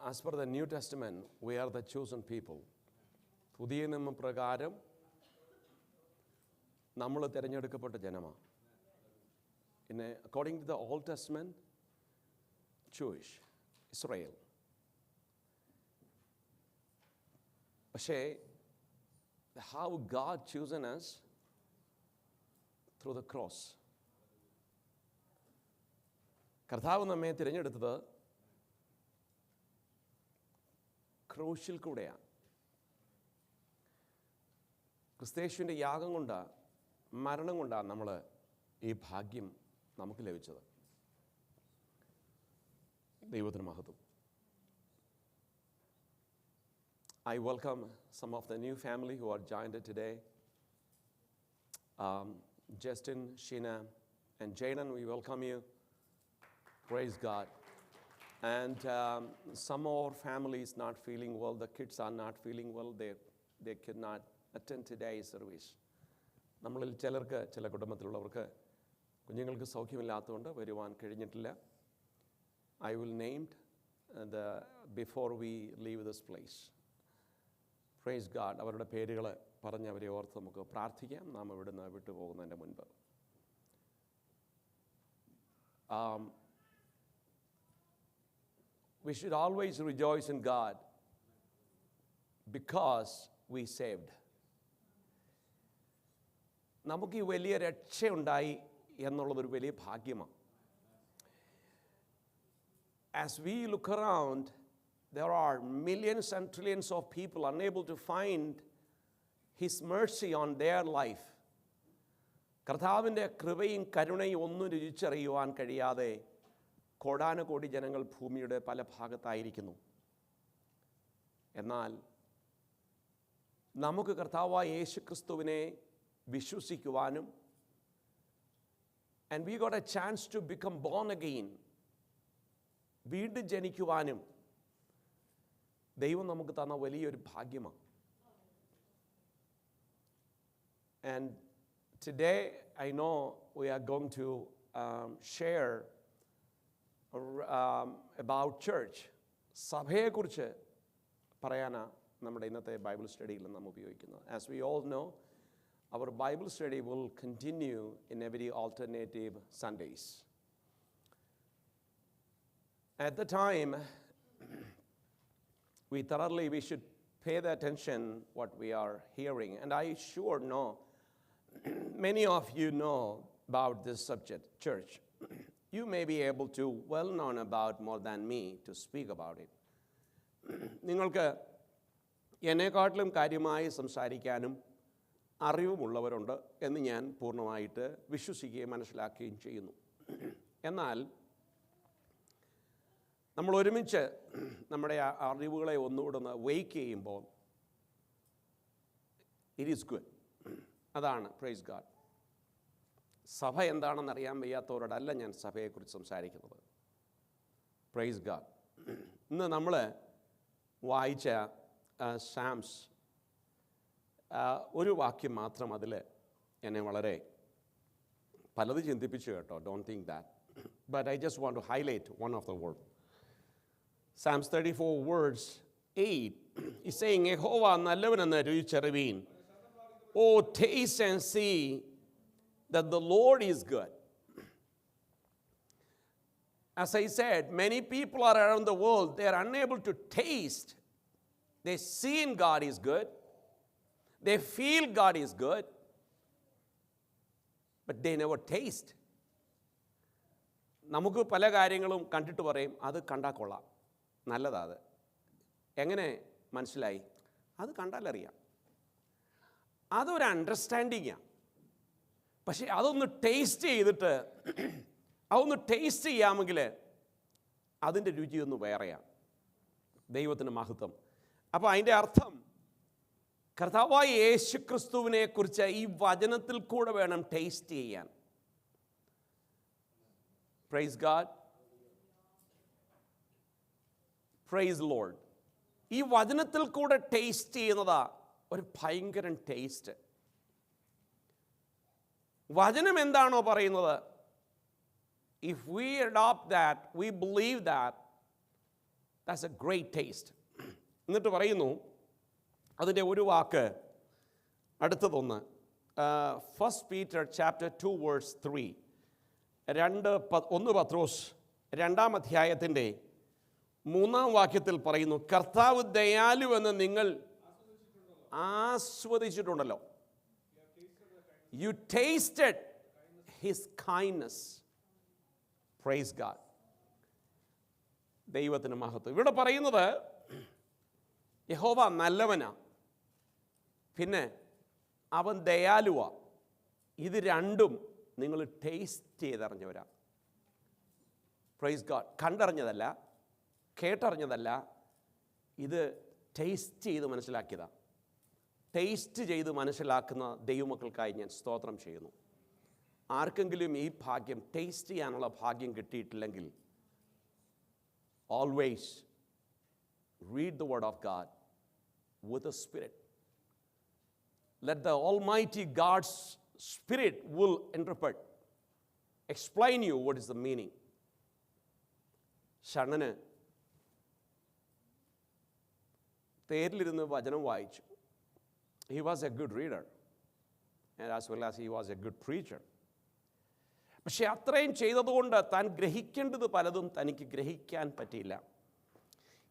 As per the New Testament, we are the chosen people. പുതിയ നിയമപ്രകാരം നമ്മൾ തിരഞ്ഞെടുക്കപ്പെട്ട ജനമാണ്. According to the Old Testament, Jewish, Israel. പക്ഷേ how God chosen us through the cross. കർത്താവ് നമ്മെ തിരഞ്ഞെടുത്തത് ക്രൂശിൽ കൂടെയാണ്. ക്രിസ്തയേശുവിൻ്റെ യാഗം കൊണ്ടാണ്, മരണം കൊണ്ടാണ് നമ്മൾ ഈ ഭാഗ്യം നമുക്ക് ലഭിച്ചത്. ദൈവത്തിന് മഹത്വം. I welcome some of the new family who are joined today. Justin, Sheena, and Jaden, we welcome you. Praise God. And some more families not feeling well. The kids are not feeling well. They could not attend today's service. നമ്മളിൽ ചിലർക്ക്, ചില കുടുംബത്തിലുള്ളവർക്ക് കുഞ്ഞുങ്ങൾക്ക് സൗഖ്യമില്ലാത്തതുകൊണ്ട് വരുവാൻ കഴിഞ്ഞിട്ടില്ല. I will name before we leave this place. Praise God. അവരുടെ പേരുകൾ പറഞ്ഞ് അവരെ ഓർത്ത് നമുക്ക് പ്രാർത്ഥിക്കാം, നാം ഇവിടുന്ന് വിട്ടുപോകുന്നതിൻ്റെ മുൻപ്. We should always rejoice in God because we saved. നമുക്ക് ഈ വലിയ രക്ഷയുണ്ടായി എന്നുള്ളതൊരു വലിയ ഭാഗ്യമാണ്. As we look around, there are millions and trillions of people unable to find His mercy on their life. കർത്താവിൻ്റെ കൃപയും കരുണയും ഒന്നും രുചിച്ചറിയുവാൻ കഴിയാതെ കോടാനുകോടി ജനങ്ങൾ ഭൂമിയുടെ പല ഭാഗത്തായിരിക്കുന്നു. എന്നാൽ നമുക്ക് കർത്താവായ യേശുക്രിസ്തുവിനെ വിശ്വസിക്കുവാനും and we got a chance to become born again, വീണ്ടും ജനിക്കുവാനും ദൈവം നമുക്ക് തന്ന വലിയൊരു ഭാഗ്യമാണ്. And today I know we are going to share about church. സഭയെക്കുറിച്ച് പറയാനാണ് നമ്മുടെ ഇന്നത്തെ ബൈബിൾ സ്റ്റഡിയിൽ നാം ഉപയോഗിക്കുന്നത്. As we all know, our Bible study will continue in every alternative Sundays. At the time, we should pay the attention what we are hearing. And I sure know, many of you know about this subject, church. You may be able to well known about more than me to speak about it. നിങ്ങൾക്ക് എന്നെക്കാട്ടിലും കാര്യമായി സംസാരിക്കാനും അറിവുമുള്ളവരുണ്ട് എന്ന് ഞാൻ പൂർണ്ണമായിട്ട് വിശ്വസിക്കുകയും മനസ്സിലാക്കുകയും ചെയ്യുന്നു. എന്നാൽ നമ്മൾ ഒരുമിച്ച് നമ്മുടെ അറിവുകളെ ഒന്നുകൂടെ വെയ്ക്ക് ചെയ്യുമ്പോൾ ഇറ്റ് ഈസ് ഗുഡ്. അതാണ് പ്രൈസ് ഗാഡ്. സഭ എന്താണെന്ന് അറിയാൻ വയ്യാത്തവരോടല്ല ഞാൻ സഭയെക്കുറിച്ച് സംസാരിക്കുന്നത്. Praise God. ഇന്ന് നമ്മൾ വായിച്ച സാംസ് ഒരു വാക്യം മാത്രം അതിൽ എന്നെ വളരെ പലത് ചിന്തിപ്പിച്ചു കേട്ടോ. Don't think that, but I just want to highlight one of the word. Psalms 34 verse 8 is saying, യഹോവ നല്ലവനെന്ന് രുചിച്ചറിവീൻ, ഓ taste and see that the Lord is good. As I said, many people are around the world, they are unable to taste. They see God is good, they feel God is good, but they never taste. നമുക്ക് പല കാര്യങ്ങളും കണ്ടിട്ട് പറയും, അത് കണ്ടാൽ കൊള്ളാം, നല്ലതാ. അത് എങ്ങനെ മനസ്സിലായി? അത് കണ്ടാലറിയാം. അതൊരു അണ്ടർസ്റ്റാൻഡിങ്ങാണ്. പക്ഷേ അതൊന്ന് ടേസ്റ്റ് ചെയ്തിട്ട് അതൊന്ന് ടേസ്റ്റ് ചെയ്യാമെങ്കിൽ അതിൻ്റെ രുചിയൊന്ന് വേറെയാണ്. ദൈവത്തിന് മഹത്വം. അപ്പോൾ അതിൻ്റെ അർത്ഥം കർത്താവായ യേശുക്രിസ്തുവിനെ കുറിച്ച് ഈ വചനത്തിൽ കൂടെ വേണം ടേസ്റ്റ് ചെയ്യാൻ. Praise God, praise Lord. ഈ വചനത്തിൽ കൂടെ ടേസ്റ്റ് ചെയ്യുന്നതാ ഒരു ഭയങ്കര ടേസ്റ്റ്. വചനം എന്താണോ പറയുന്നത്, if we adopt that, we believe that, that's A great taste. എന്നിട്ട് പറയുന്നു അതിൻ്റെ ഒരു വാക്ക്, അടുത്തതൊന്ന്, 1 Peter chapter 2 verse 3, 1 പത്രോസ് 2-ാം അധ്യായത്തിൻ്റെ 3-ാം വാക്യത്തിൽ പറയുന്നു, കർത്താവ് ദയാലുവെന്ന് നിങ്ങൾ ആസ്വദിച്ചിട്ടുണ്ടല്ലോ. You tasted his kindness. Praise God. ദൈവത്തിന് മഹത്വം. ഇവിടെ പറയുന്നത് യഹോവ നല്ലവനാ, പിന്നെ അവൻ ദയാലുവാ. ഇത് രണ്ടും നിങ്ങൾ ടേസ്റ്റ് ചെയ്തറിഞ്ഞവരാ. Praise God. കണ്ടറിഞ്ഞതല്ല, കേട്ടറിഞ്ഞതല്ല, ഇത് ടേസ്റ്റ് ചെയ്ത് മനസ്സിലാക്കിയതാണ്. ടേസ്റ്റ് ചെയ്ത് മനസ്സിലാക്കുന്ന ദൈവമക്കൾക്കായി ഞാൻ സ്തോത്രം ചെയ്യുന്നു. ആർക്കെങ്കിലും ഈ ഭാഗ്യം, ടേസ്റ്റ് ചെയ്യാനുള്ള ഭാഗ്യം കിട്ടിയിട്ടില്ലെങ്കിൽ, always read the word of God with a spirit. Let the Almighty God's Spirit will interpret, explain you what is the meaning. ഷണ്ണന് തേരിലിരുന്ന് വചനം വായിച്ചു. He was a good reader and as well as he was a good preacher. പക്ഷെ അത്രയും ചെയ്തതുകൊണ്ട് താൻ ഗ്രഹിക്കേണ്ടത് പലതും തനിക്ക് ഗ്രഹിക്കാൻ പറ്റിയില്ല.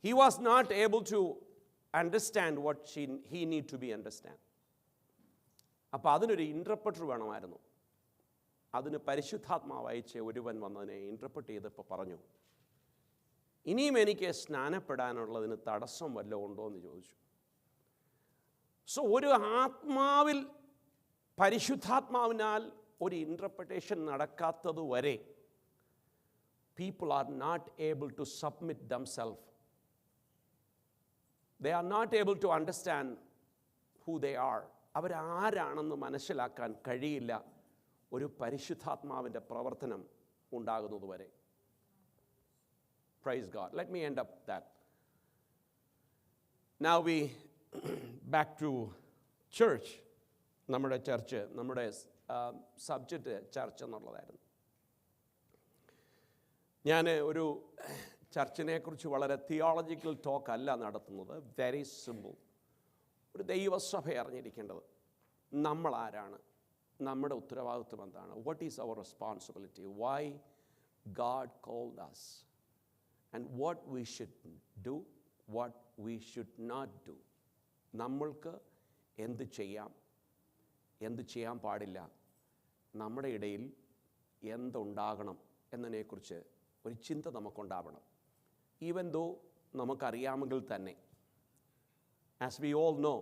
He was not able to understand what he need to be understand. അപ്പോൾ അതിനൊരു ഇൻ്റർപ്രറ്റർ വേണമായിരുന്നു. അതിന് പരിശുദ്ധാത്മാവ് അയച്ച ഒരുവൻ വന്നതിനെ ഇൻ്റർപ്രറ്റ് ചെയ്തപ്പോൾ പറഞ്ഞു, ഇനിയും എനിക്ക് സ്നാനപ്പെടാനുള്ളതിന് തടസ്സം വല്ലതും ഉണ്ടോ എന്ന് ചോദിച്ചു. സോ ഒരു ആത്മാവിൽ, പരിശുദ്ധാത്മാവിനാൽ ഒരു ഇൻ്റർപ്രിട്ടേഷൻ നടക്കാത്തത് വരെ people are not able to submit themselves. They are not able to understand who they are. അവരാരാണെന്ന് മനസ്സിലാക്കാൻ കഴിയില്ല ഒരു പരിശുദ്ധാത്മാവിൻ്റെ പ്രവർത്തനം ഉണ്ടാകുന്നത് വരെ. Praise God. Let me end up that. Now we back to church. നമ്മുടെ ചർച്ച്, നമ്മുടെ സബ്ജക്റ്റ് ചർച്ച് എന്നുള്ളതായിരുന്നു. ഞാൻ ഒരു ചർച്ചിനെക്കുറിച്ച് വളരെ തിയോളജിക്കൽ ടോക്ക് അല്ല നടത്തുന്നത്. Very simple. ഒരു ദൈവസഭ അറിഞ്ഞിരിക്കേണ്ടത് നമ്മൾ ആരാണ്, നമ്മുടെ ഉത്തരവാദിത്വം എന്താണ്, what is our responsibility, why God called us and what we should do, what we should not do. നമ്മൾക്ക് എന്ത് ചെയ്യാം, എന്ത് ചെയ്യാൻ പാടില്ല, നമ്മുടെ ഇടയിൽ എന്തുണ്ടാകണം എന്നതിനെക്കുറിച്ച് ഒരു ചിന്ത നമുക്കുണ്ടാവണം. ഈവൻ ദോ നമുക്കറിയാമെങ്കിൽ തന്നെ, as we all know,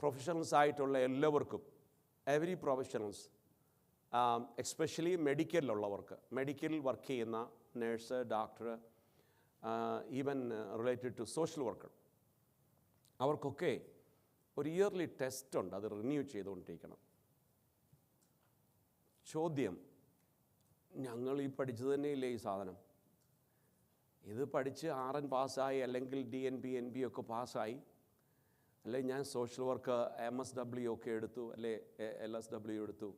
professionals ആയിട്ടുള്ള എല്ലാവർക്കും, എവരി പ്രൊഫഷണൽസ്, എസ്പെഷ്യലി മെഡിക്കലിലുള്ളവർക്ക്, മെഡിക്കലിൽ വർക്ക് ചെയ്യുന്ന nurse, doctor, even related to social worker, അവർക്കൊക്കെ ഒരു ഇയർലി ടെസ്റ്റ് ഉണ്ട്. അത് റിന്യൂ ചെയ്തുകൊണ്ടിരിക്കണം. ചോദ്യം, ഞങ്ങൾ ഈ പഠിച്ചത് തന്നെയില്ലേ ഈ സാധനം? ഇത് പഠിച്ച് RN പാസ്സായി, അല്ലെങ്കിൽ DNB NB ഒക്കെ പാസ്സായി, അല്ലെ ഞാൻ സോഷ്യൽ വർക്ക് MSW ഒക്കെ എടുത്തു, അല്ലെ LSW എടുത്തു.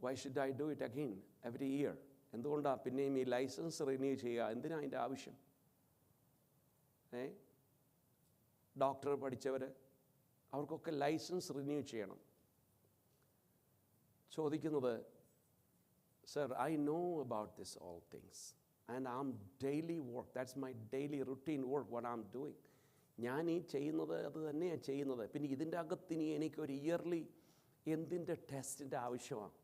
Why should I do it again every year? എന്തുകൊണ്ടാണ് പിന്നെയും ഈ ലൈസൻസ് റിന്യൂ ചെയ്യുക? എന്തിനാ അതിൻ്റെ ആവശ്യം? ഡോക്ടർ പഠിച്ചവർ, അവർക്കൊക്കെ ലൈസൻസ് റിന്യൂ ചെയ്യണം. ചോദിക്കുന്നത്, sir, I know about this all things and I am daily work, that's my daily routine work, what I am doing. ഞാൻ ഈ ചെയ്യുന്നത് അത് തന്നെയാണ് ചെയ്യുന്നത്. പിന്നെ ഇതിൻ്റെ അകത്തിനി എനിക്കൊരു ഇയർലി എന്തിൻ്റെ ടെസ്റ്റിൻ്റെ ആവശ്യമാണ്?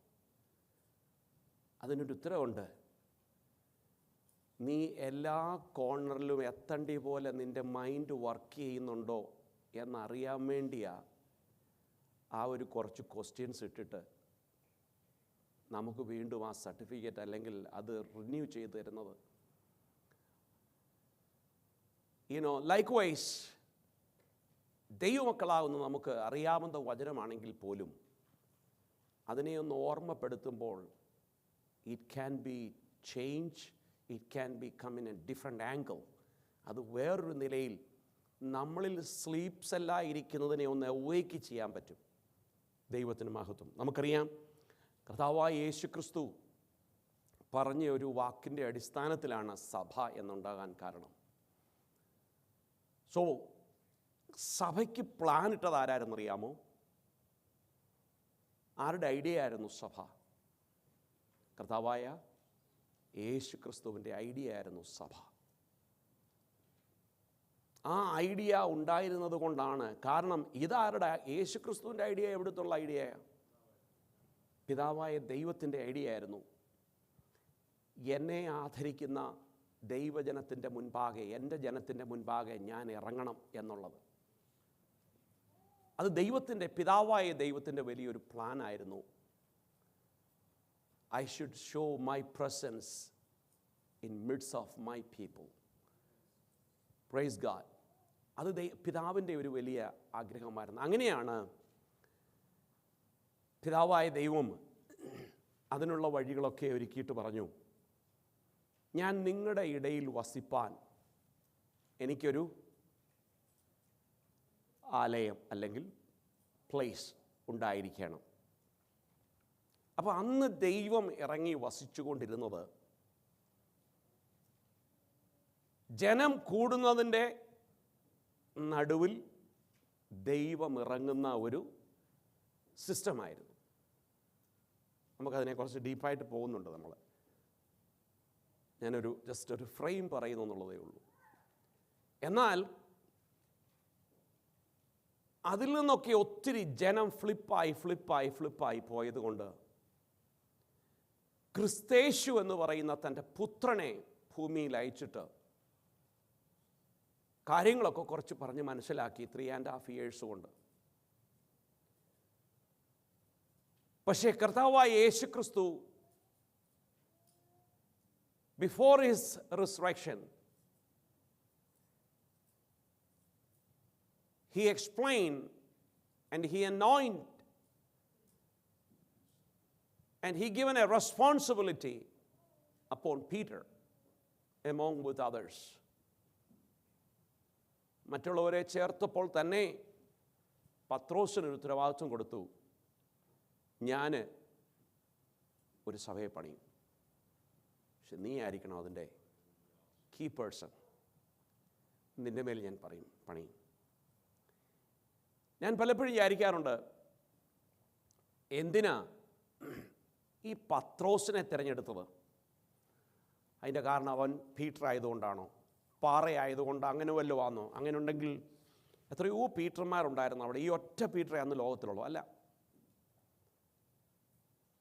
അതിനൊരു ഉത്തരവുണ്ട്. നീ എല്ലാ കോർണറിലും എത്തണ്ടി പോലെ നിൻ്റെ മൈൻഡ് വർക്ക് ചെയ്യുന്നുണ്ടോ എന്നറിയാൻ വേണ്ടിയാണ് ആ ഒരു കുറച്ച് ക്വസ്റ്റ്യൻസ് ഇട്ടിട്ട് നമുക്ക് വീണ്ടും ആ സർട്ടിഫിക്കറ്റ് അല്ലെങ്കിൽ അത് റിന്യൂ ചെയ്ത് തരുന്നത്. ലൈക്ക്വൈസ് ദൈവമക്കളാകുന്ന നമുക്ക് അറിയാവുന്ന വചനമാണെങ്കിൽ പോലും അതിനെ ഒന്ന് ഓർമ്മപ്പെടുത്തുമ്പോൾ it can be change, it can be come in a different angle. അത് വേറൊരു നിലയിൽ നമ്മളിൽ സ്ലീപ്സ് എല്ലാം ഇരിക്കുന്നതിനെ ഒന്ന് അവേക്ക് ചെയ്യാൻ പറ്റും. ദൈവത്തിന് മഹത്വം. നമുക്കറിയാം, കർത്താവായ യേശു ക്രിസ്തു പറഞ്ഞ ഒരു വാക്കിൻ്റെ അടിസ്ഥാനത്തിലാണ് സഭ എന്നുണ്ടാകാൻ കാരണം. സോ സഭയ്ക്ക് പ്ലാൻ ഇട്ടത് ആരാരെന്നറിയാമോ? ആരുടെ ഐഡിയ ആയിരുന്നു സഭ? കർത്താവായ യേശു ക്രിസ്തുവിൻ്റെ ഐഡിയ ആയിരുന്നു സഭ. ആ ഐഡിയ ഉണ്ടായിരുന്നത് കൊണ്ടാണ്. കാരണം ഇതാരുടെ? യേശു ക്രിസ്തുവിൻ്റെ ഐഡിയ എവിടുത്തുള്ള ഐഡിയ? പിതാവായ ദൈവത്തിൻ്റെ ഐഡിയ ആയിരുന്നു. എന്നെ ആദരിക്കുന്ന ദൈവജനത്തിൻ്റെ മുൻപാകെ, എൻ്റെ ജനത്തിൻ്റെ മുൻപാകെ ഞാൻ ഇറങ്ങണം എന്നുള്ളത്. അത് ദൈവത്തിൻ്റെ, പിതാവായ ദൈവത്തിൻ്റെ വലിയൊരു പ്ലാനായിരുന്നു. I should show my presence in midst of my people. Praise God. അത് പിതാവിൻ്റെ ഒരു വലിയ ആഗ്രഹമായിരുന്നു. അങ്ങനെയാണ് പിതാവായ ദൈവം അതിനുള്ള വഴികളൊക്കെ ഒരുക്കിയിട്ട് പറഞ്ഞു, ഞാൻ നിങ്ങളുടെ ഇടയിൽ വസിപ്പാൻ എനിക്കൊരു ആലയം അല്ലെങ്കിൽ പ്ലേസ് ഉണ്ടായിരിക്കണം. അപ്പോൾ അന്ന് ദൈവം ഇറങ്ങി വസിച്ചുകൊണ്ടിരുന്നത് ജനം കൂടുന്നതിൻ്റെ നടുവിൽ ദൈവം ഇറങ്ങുന്ന ഒരു സിസ്റ്റമായിരുന്നു. നമുക്കതിനെക്കുറിച്ച് ഡീപ്പായിട്ട് പോകുന്നുണ്ട്. ഞാനൊരു ജസ്റ്റ് ഒരു ഫ്രെയിം പറയുന്നു എന്നുള്ളതേ ഉള്ളൂ. എന്നാൽ അതിൽ നിന്നൊക്കെ ഒത്തിരി ജനം ഫ്ലിപ്പായി പോയതുകൊണ്ട് ക്രിസ്തേശു എന്ന് പറയുന്ന തൻ്റെ പുത്രനെ ഭൂമിയിൽ അയച്ചിട്ട് കാര്യങ്ങളൊക്കെ കുറച്ച് പറഞ്ഞ് മനസ്സിലാക്കി 3.5 years കൊണ്ട്. പക്ഷേ കർത്താവായ യേശു ക്രിസ്തു before his resurrection he explained and he anointed and he given a responsibility upon Peter among with others. മറ്റുള്ളവരെ ചേർത്തപ്പോൾ തന്നെ പത്രോസിന് ഒരു ഉത്തരവാദിത്വം കൊടുത്തു. ഞാൻ ഒരു സഭയെ പണിയും, പക്ഷെ നീ ആയിരിക്കണം അതിൻ്റെ കീ പേഴ്സൺ. നിൻ്റെ മേൽ ഞാൻ പണിയും. ഞാൻ പലപ്പോഴും വിചാരിക്കാറുണ്ട്, എന്തിനാ ഈ പത്രോസിനെ തിരഞ്ഞെടുത്തത്? അതിൻ്റെ കാരണം അവൻ പീറ്റർ ആയതുകൊണ്ടാണോ? പാറയായതുകൊണ്ട് അങ്ങനെ വല്ലതും ആണോ? അങ്ങനെ ഉണ്ടെങ്കിൽ എത്രയോ പീറ്റർമാരുണ്ടായിരുന്നു അവിടെ. ഈ ഒറ്റ പീറ്ററേ അന്ന് ലോകത്തിലുള്ളൂ. അല്ല,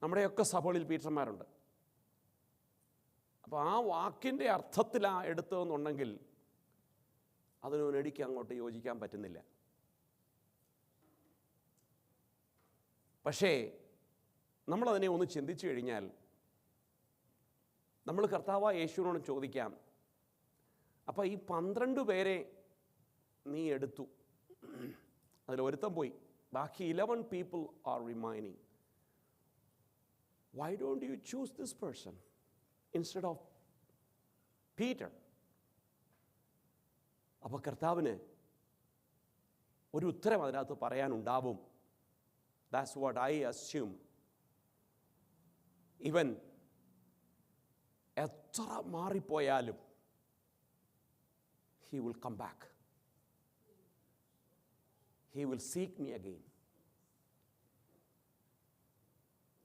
നമ്മുടെയൊക്കെ സഭകളിൽ പീറ്റർമാരുണ്ട്. അപ്പോൾ ആ വാക്കിൻ്റെ അർത്ഥത്തിലാണ് എടുത്തതെന്നുണ്ടെങ്കിൽ അതിനൊരെടിക്ക് അങ്ങോട്ട് യോജിക്കാൻ പറ്റുന്നില്ല. പക്ഷേ നമ്മളതിനെ ഒന്ന് ചിന്തിച്ചു കഴിഞ്ഞാൽ നമ്മൾ കർത്താവായ യേശുവിനോട് ചോദിക്കാം, അപ്പോൾ ഈ 12 പേരെ നീ എടുത്തു, അതിലൊരുത്തൻ പോയി, ബാക്കി 11 people are remaining. Why don't you choose this person instead of Peter? അപ്പോൾ കർത്താവിന് ഒരു ഉത്തരം അതിനകത്ത് പറയാനുണ്ടാവും. That's what I assume. ഇവൻ എത്ര മാറിപ്പോയാലും he will come back. He will seek me again.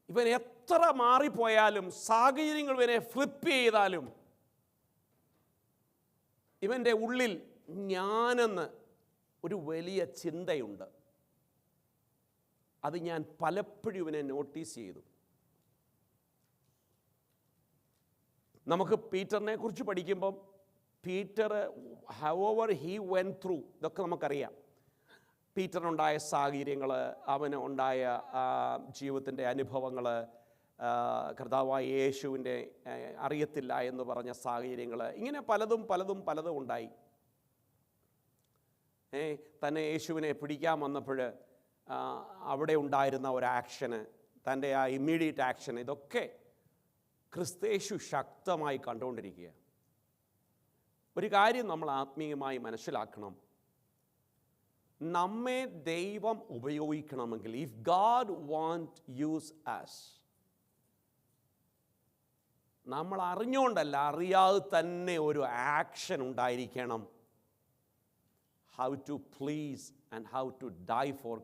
ഇവൻ എത്ര മാറിപ്പോയാലും, സാഹചര്യങ്ങൾ ഇവനെ ഫ്ലിപ്പ് ചെയ്താലും, ഇവൻ്റെ ഉള്ളിൽ ഞാനെന്ന് ഒരു വലിയ ചിന്തയുണ്ട്. അത് ഞാൻ പലപ്പോഴും ഇവനെ നോട്ടീസ് ചെയ്തു. നമുക്ക് പീറ്ററിനെ കുറിച്ച് പഠിക്കുമ്പം Peter however he went through ഇതൊക്കെ നമുക്കറിയാം. പീറ്ററിനുണ്ടായ സാഹചര്യങ്ങൾ, അവന് ഉണ്ടായ ജീവിതത്തിൻ്റെ അനുഭവങ്ങൾ, കർത്താവായ യേശുവിൻ്റെ അറിയത്തില്ല എന്ന് പറഞ്ഞ സാഹചര്യങ്ങൾ, ഇങ്ങനെ പലതും ഉണ്ടായി. തന്നെ യേശുവിനെ പിടിക്കാൻ വന്നപ്പോൾ അവിടെ ഉണ്ടായിരുന്ന ഒരു ആക്ഷന്, തൻ്റെ ആ ഇമ്മീഡിയറ്റ് ആക്ഷൻ, ഇതൊക്കെ ക്രിസ്തേശു ശക്തമായി കണ്ടുകൊണ്ടിരിക്കുക. ഒരു കാര്യം നമ്മൾ ആത്മീയമായി മനസ്സിലാക്കണം, നമ്മെ ദൈവം ഉപയോഗിക്കണമെങ്കിൽ, if God want use us, നമ്മൾ അറിഞ്ഞുകൊണ്ടല്ല, അറിയാതെ തന്നെ ഒരു ആക്ഷൻ ഉണ്ടായിരിക്കണം. How to please and how to die for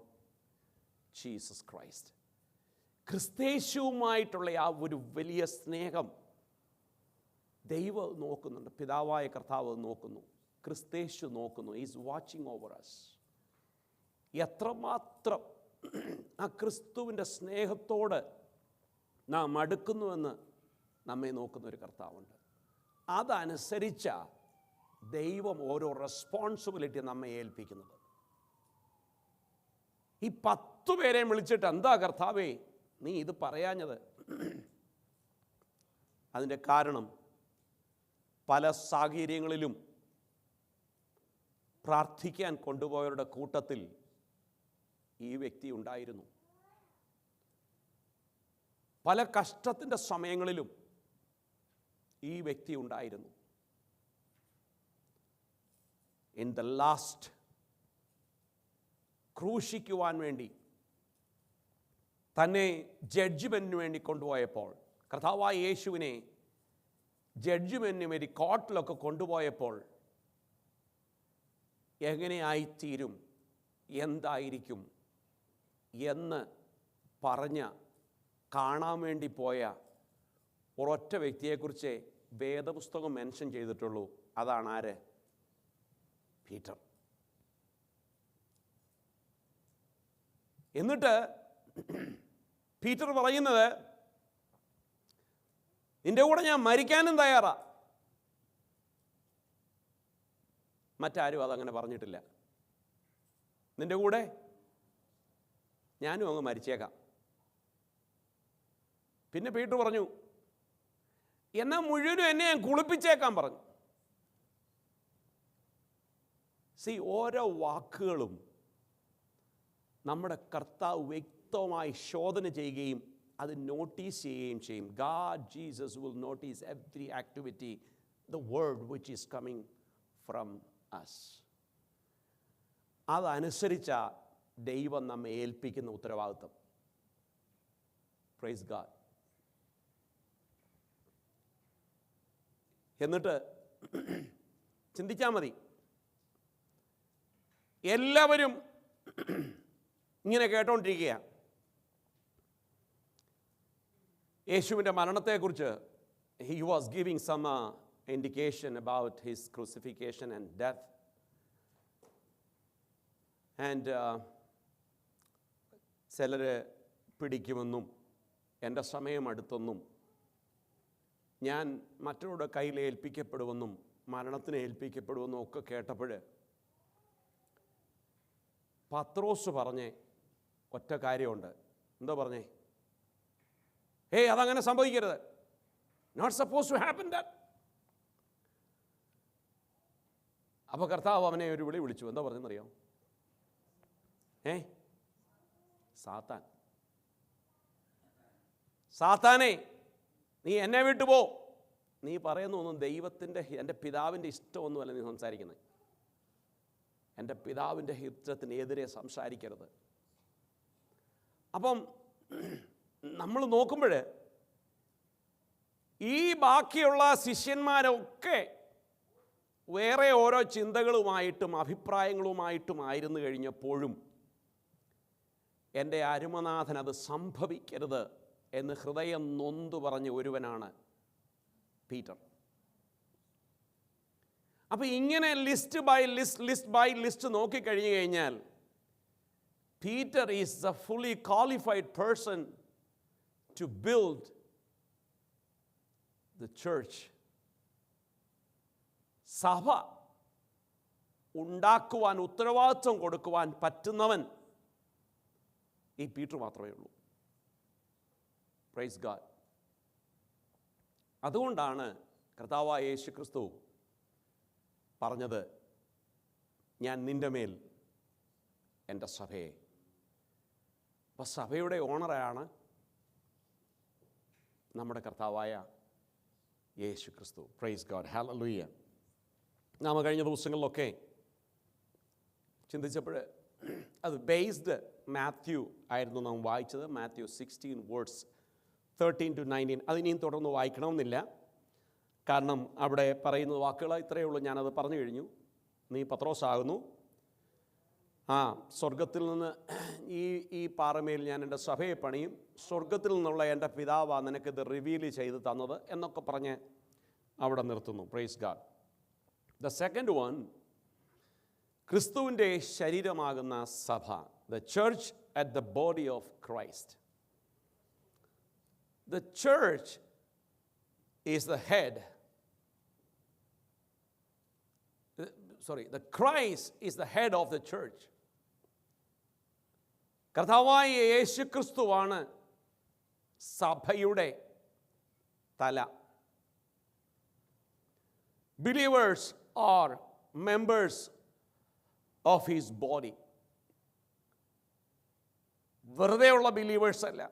Jesus Christ. ക്രിസ്തേശുവുമായിട്ടുള്ള ആ ഒരു വലിയ സ്നേഹം ദൈവം നോക്കുന്നുണ്ട്. പിതാവായ കർത്താവ് നോക്കുന്നു, ക്രിസ്തേശു നോക്കുന്നു. Is watching over us. എത്രമാത്രം ആ ക്രിസ്തുവിൻ്റെ സ്നേഹത്തോട് നാം അടുക്കുന്നുവെന്ന് നമ്മെ നോക്കുന്നൊരു കർത്താവുണ്ട്. അതനുസരിച്ച ദൈവം ഓരോ റെസ്പോൺസിബിലിറ്റി നമ്മെ ഏൽപ്പിക്കുന്നത്. ഈ 10 പേരെയും വിളിച്ചിട്ട്, എന്താ കർത്താവേ നീ ഇത് പറയാഞ്ഞത്? അതിൻ്റെ കാരണം പല സാഹചര്യങ്ങളിലും പ്രാർത്ഥിക്കാൻ കൊണ്ടുപോയവരുടെ കൂട്ടത്തിൽ ഈ വ്യക്തി ഉണ്ടായിരുന്നു. പല കഷ്ടത്തിൻ്റെ സമയങ്ങളിലും ഈ വ്യക്തി ഉണ്ടായിരുന്നു. ഇൻ ദ ലാസ്റ്റ് ക്രൂശിക്കുവാൻ വേണ്ടി, തന്നെ ജഡ്ജ്മെൻറ്റിന് വേണ്ടി കൊണ്ടുപോയപ്പോൾ, കർത്താവായ യേശുവിനെ ജഡ്ജ്മെൻറ്റിന് വേണ്ടി കോർട്ടിലൊക്കെ കൊണ്ടുപോയപ്പോൾ എങ്ങനെയായിത്തീരും, എന്തായിരിക്കും എന്ന് പറഞ്ഞ് കാണാൻ വേണ്ടി പോയ ഒരൊറ്റ വ്യക്തിയെക്കുറിച്ച് വേദപുസ്തകം മെൻഷൻ ചെയ്തിട്ടുള്ളൂ. അതാണ് ആര്? പീറ്റർ. എന്നിട്ട് പീറ്റർ പറയുന്നത്, നിന്റെ കൂടെ ഞാൻ മരിക്കാനും തയ്യാറാ. മറ്റാരും അതങ്ങനെ പറഞ്ഞിട്ടില്ല. നിന്റെ കൂടെ ഞാനും അങ്ങ് മരിച്ചേക്കാം. പിന്നെ പീറ്റർ പറഞ്ഞു, എന്നാൽ മുഴുവനും എന്നെ ഞാൻ കുളിപ്പിച്ചേക്കാൻ പറഞ്ഞു. ഓരോ വാക്കുകളും നമ്മുടെ കർത്താവ് വ്യക്തമായി ശോധന ചെയ്യുകയും അത് നോട്ടീസ് ചെയ്യുകയും ചെയ്യും. God, Jesus will notice every activity, the word which is coming from us. അതനുസരിച്ച ദൈവം നമ്മെ ഏൽപ്പിക്കുന്ന ഉത്തരവാദിത്വം. Praise God. എന്നിട്ട് ചിന്തിച്ചാൽ മതി, എല്ലാവരും ഇങ്ങനെ കേട്ടോണ്ടിരിക്കുകയാണ്. യേശുവിൻ്റെ മരണത്തെക്കുറിച്ച് he was giving some indication about his crucifixion and death. And ചിലർ പിടിക്കുമെന്നും എൻ്റെ സമയം അടുത്തെന്നും ഞാൻ മറ്റവരുടെ കയ്യിൽ ഏൽപ്പിക്കപ്പെടുമെന്നും മരണത്തിന് ഏൽപ്പിക്കപ്പെടുമെന്നും ഒക്കെ കേട്ടപ്പോൾ പത്രോസ് പറഞ്ഞേ ഒറ്റ കാര്യമുണ്ട്. എന്താ പറഞ്ഞേ? അതങ്ങനെ സംഭവിക്കരുത്. Not suppose to happen that. അപ്പോൾ കർത്താവ് അവനെ ഒരു വിളി വിളിച്ചു. എന്താ പറഞ്ഞെന്നറിയോ? സാത്താൻ, സാത്താനെ നീ എന്നെ വിട്ടുപോ. നീ പറയുന്നൊന്നും ദൈവത്തിൻ്റെ, എൻ്റെ പിതാവിൻ്റെ ഇഷ്ടമൊന്നുമല്ല നീ സംസാരിക്കുന്നത്. എൻ്റെ പിതാവിൻ്റെ ഹിതത്തിനെതിരെ സംസാരിക്കരുത്. അപ്പം നമ്മൾ നോക്കുമ്പോൾ ഈ ബാക്കിയുള്ള ശിഷ്യന്മാരൊക്കെ വേറെ ഓരോ ചിന്തകളുമായിട്ടും അഭിപ്രായങ്ങളുമായിട്ടുമായിരുന്നു കഴിഞ്ഞപ്പോഴും എൻ്റെ അരുമനാഥൻ അത് സംഭവിക്കരുത് എന്ന് ഹൃദയം നൊന്തു പറഞ്ഞ ഒരുവനാണ് പീറ്റർ. അപ്പോൾ ഇങ്ങനെ ലിസ്റ്റ് ബൈ ലിസ്റ്റ് നോക്കിക്കഴിഞ്ഞു കഴിഞ്ഞാൽ Peter is a fully qualified person to build the church. സഭ ഉണ്ടാക്കുവാൻ, ഉത്തരവാദിത്വം കൊടുക്കുവാൻ പറ്റുന്നവൻ ഈ പീറ്റർ മാത്രമേ ഉള്ളൂ. Praise God. അതുകൊണ്ടാണ് കർത്താവായ യേശു ക്രിസ്തു പറഞ്ഞത്, ഞാൻ നിൻ്റെ മേൽ എൻ്റെ സഭയെ. അപ്പോൾ സഭയുടെ ഓണറാണ് നമ്മുടെ കർത്താവായ യേശു ക്രിസ്തു. Price God. ഹല്ലേലൂയ. നാം കഴിഞ്ഞ ദിവസങ്ങളിലൊക്കെ ചിന്തിച്ചപ്പോൾ അത് ബേസ്ഡ് മാത്യു ആയിരുന്നു നാം വായിച്ചത്. മാത്യു 16 വേർഡ്സ് 13-19. അതിനിയും തുടർന്ന് വായിക്കണമെന്നില്ല, കാരണം അവിടെ പറയുന്ന വാക്കുകൾ ഇത്രയേ ഉള്ളൂ. ഞാനത് പറഞ്ഞു കഴിഞ്ഞു. നീ പത്രോസാകുന്നു, സ്വർഗത്തിൽ നിന്ന് ഈ പാറമേൽ ഞാൻ എൻ്റെ സഭയെ പണിയും, സ്വർഗത്തിൽ നിന്നുള്ള എൻ്റെ പിതാവാ നിനക്കിത് റിവീൽ ചെയ്ത് തന്നത് എന്നൊക്കെ പറഞ്ഞ് അവിടെ നിർത്തുന്നു. Praise God. The second one, ക്രിസ്തുവിൻ്റെ ശരീരമാകുന്ന സഭ, the church at the body of Christ. The church is the head. The Christ is the head of the church. കർത്താവായ യേശു ക്രിസ്തുവാണ് സഭയുടെ തല. Believers are members of his body. വെറുതെയുള്ള believers അല്ല.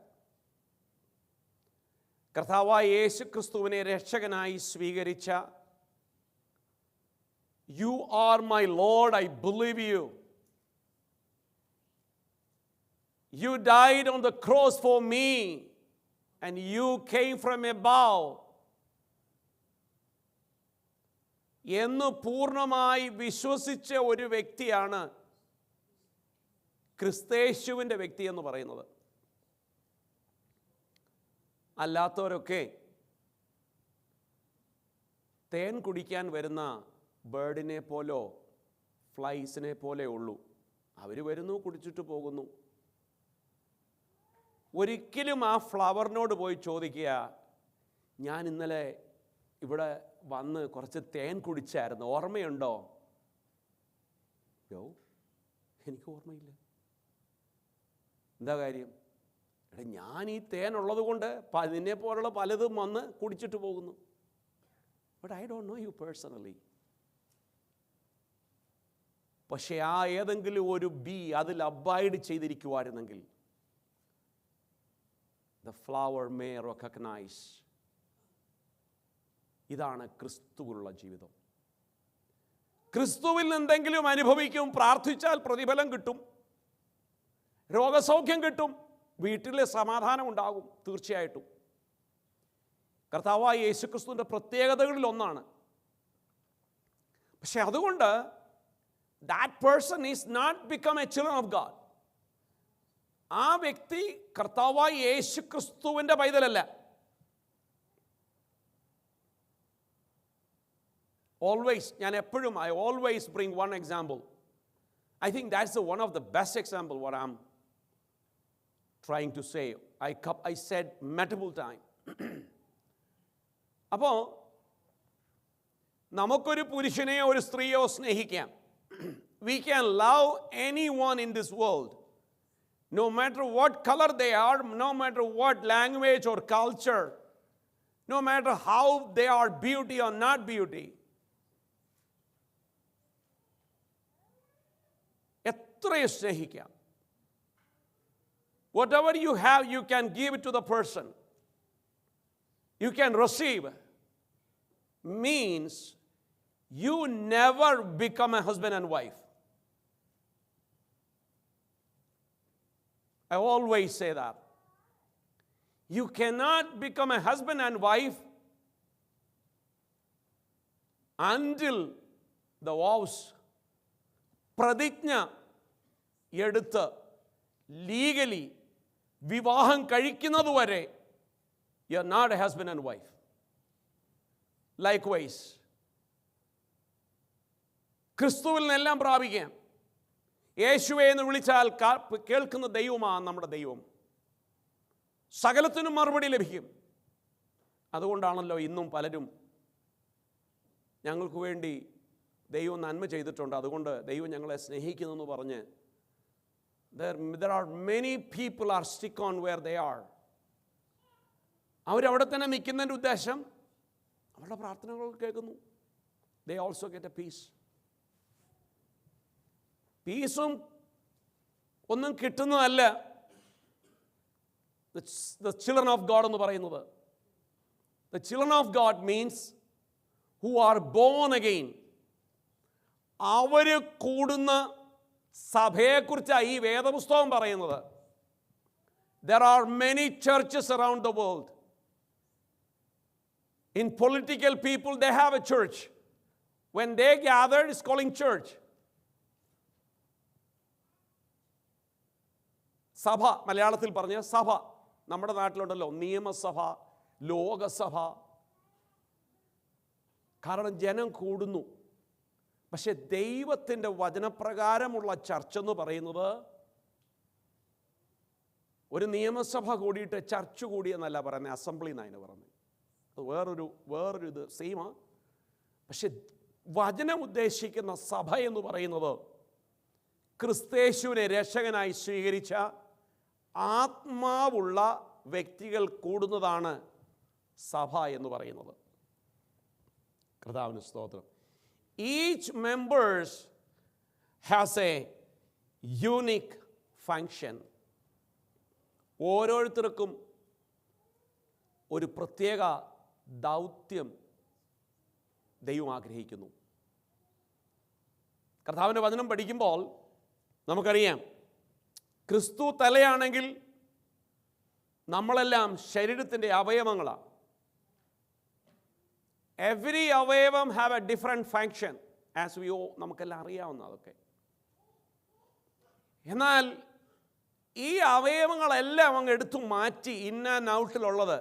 കർത്താവായ യേശു ക്രിസ്തുവിനെ രക്ഷകനായി സ്വീകരിച്ച, You are my Lord, I believe you. You died on the cross for me, and you came from above. എന്ന് പൂർണ്ണമായി വിശ്വസിച്ച ഒരു വ്യക്തിയാണ് ക്രിസ്തയേശുവിൻ്റെ വ്യക്തി എന്ന് പറയുന്നത്. അല്ലാത്തവരൊക്കെ തേൻ കുടിക്കാൻ വരുന്ന ബേർഡിനെ പോലോ ഫ്ലൈസിനെ പോലെ ഉള്ളൂ. അവർ വരുന്നു, കുടിച്ചിട്ട് പോകുന്നു. ഒരിക്കലും ആ ഫ്ലവറിനോട് പോയി ചോദിക്കുക, ഞാൻ ഇന്നലെ ഇവിടെ വന്ന് കുറച്ച് തേൻ കുടിച്ചായിരുന്നു, ഓർമ്മയുണ്ടോ? യോ, എനിക്ക് ഓർമ്മയില്ല. എന്താ കാര്യം? എടാ, ഞാൻ ഈ തേൻ ഉള്ളത് കൊണ്ട് ഇതിനെ പോലുള്ള പലതും വന്ന് കുടിച്ചിട്ട് പോകുന്നു. But I don't know U personally. പക്ഷേ ആ ഏതെങ്കിലും ഒരു ബി അതിൽ abide ചെയ്തിരിക്കുമായിരുന്നെങ്കിൽ the flower may recognize. ഇതാണ് ക്രിസ്തുവിലുള്ള ജീവിതം. ക്രിസ്തുവിൽ എന്തെങ്കിലും അനുഭവിക്കും, പ്രാർത്ഥിച്ചാൽ പ്രതിഫലം കിട്ടും, രോഗസൗഖ്യം കിട്ടും, വീട്ടിലെ സമാധാനം ഉണ്ടാകും. തീർച്ചയായിട്ടും കർത്താവായ യേശു ക്രിസ്തുവിൻ്റെ പ്രത്യേകതകളിൽ ഒന്നാണ്. പക്ഷെ അതുകൊണ്ട് that person is not become a children of God. ആ വ്യക്തി കർത്താവായ യേശു ക്രിസ്തുവിൻ്റെ പൈതലല്ല. Always, ഞാൻ എപ്പോഴും I always bring one example. I think that's one of the best example what I'm trying to say. I said multiple time. അപ്പോൾ നമുക്കൊരു പുരുഷനെയോ ഒരു സ്ത്രീയോ സ്നേഹിക്കാം. We can love anyone in this world, no matter what color they are, no matter what language or culture, no matter how they are beauty or not beauty. എത്രയും സ്നേഹിക്കാം. Whatever you have, you can give it to the person. You can receive. Means you never become a husband and wife. I always say that. You cannot become a husband and wife until the vows, പ്രതിജ്ഞ എടുത്ത് legally വിവാഹം കഴിക്കുന്നതുവരെ you are not a husband and wife. Likewise, ക്രിസ്തുവിൽ നിന്നെല്ലാം പ്രാപിക്കാം. യേശുവേ എന്ന് വിളിച്ചാൽ കേൾക്കുന്ന ദൈവമാണ് നമ്മുടെ ദൈവം. സകലത്തിനും മറുപടി ലഭിക്കും. അതുകൊണ്ടാണല്ലോ ഇന്നും പലരും ഞങ്ങൾക്ക് വേണ്ടി ദൈവം നന്മ ചെയ്തിട്ടുണ്ട്, അതുകൊണ്ട് ദൈവം ഞങ്ങളെ സ്നേഹിക്കുന്നു എന്ന് പറഞ്ഞ് there are many people are stick on where they are. അവരവിടെ തന്നെ നിൽക്കുന്നതിൻ്റെ ഉദ്ദേശം അവരുടെ പ്രാർത്ഥനകൾ കേൾക്കുന്നു. They also get a peace. പീസും ഒന്നും കിട്ടുന്നതല്ല the children of God എന്ന് പറയുന്നത്. The children of God means who are born again. അവർ കൂടുന്ന സഭയെക്കുറിച്ചാണ് ഈ വേദപുസ്തകം പറയുന്നത്. There are many churches around the world. In political people, they have a church. When they gather, it's calling church. സഭ, മലയാളത്തിൽ പറഞ്ഞ സഭ. നമ്മുടെ നാട്ടിലുണ്ടല്ലോ നിയമസഭ, ലോകസഭ. കാരണം ജനം കൂടുന്നു. പക്ഷെ ദൈവത്തിൻ്റെ വചനപ്രകാരമുള്ള ചർച്ച എന്ന് പറയുന്നത് ഒരു നിയമസഭ കൂടിയിട്ട് ചർച്ച് കൂടിയെന്നല്ല പറയുന്നത്, അസംബ്ലി എന്നാണ് പറയുന്നത്. അത് വേറൊരു ഇത് സെയിമാ. പക്ഷെ വചനം ഉദ്ദേശിക്കുന്ന സഭ എന്ന് പറയുന്നത് ക്രിസ്തേശുവിനെ രക്ഷകനായി സ്വീകരിച്ച ആത്മാവുള്ള വ്യക്തികൾ കൂടുന്നതാണ് സഭ എന്ന് പറയുന്നത്. കർത്താവിന് സ്തോത്രം. Each members has a unique function. ഓരോരുത്തർക്കും ഒരു പ്രത്യേക ദൗത്യം ദൈവം ആഗ്രഹിക്കുന്നു. കർത്താവിൻ്റെ വചനം പഠിക്കുമ്പോൾ നമുക്കറിയാം, ക്രിസ്തു തലയാണെങ്കിൽ നമ്മളെല്ലാം ശരീരത്തിൻ്റെ അവയവങ്ങളാണ്. എവറി അവയവം have A different function as we നമുക്കെല്ലാം അറിയാവുന്ന അതൊക്കെ. എന്നാൽ ഈ അവയവങ്ങളെല്ലാം അങ്ങ് എടുത്തു മാറ്റി ഇൻ ആൻഡ് ഔട്ടിലുള്ളത്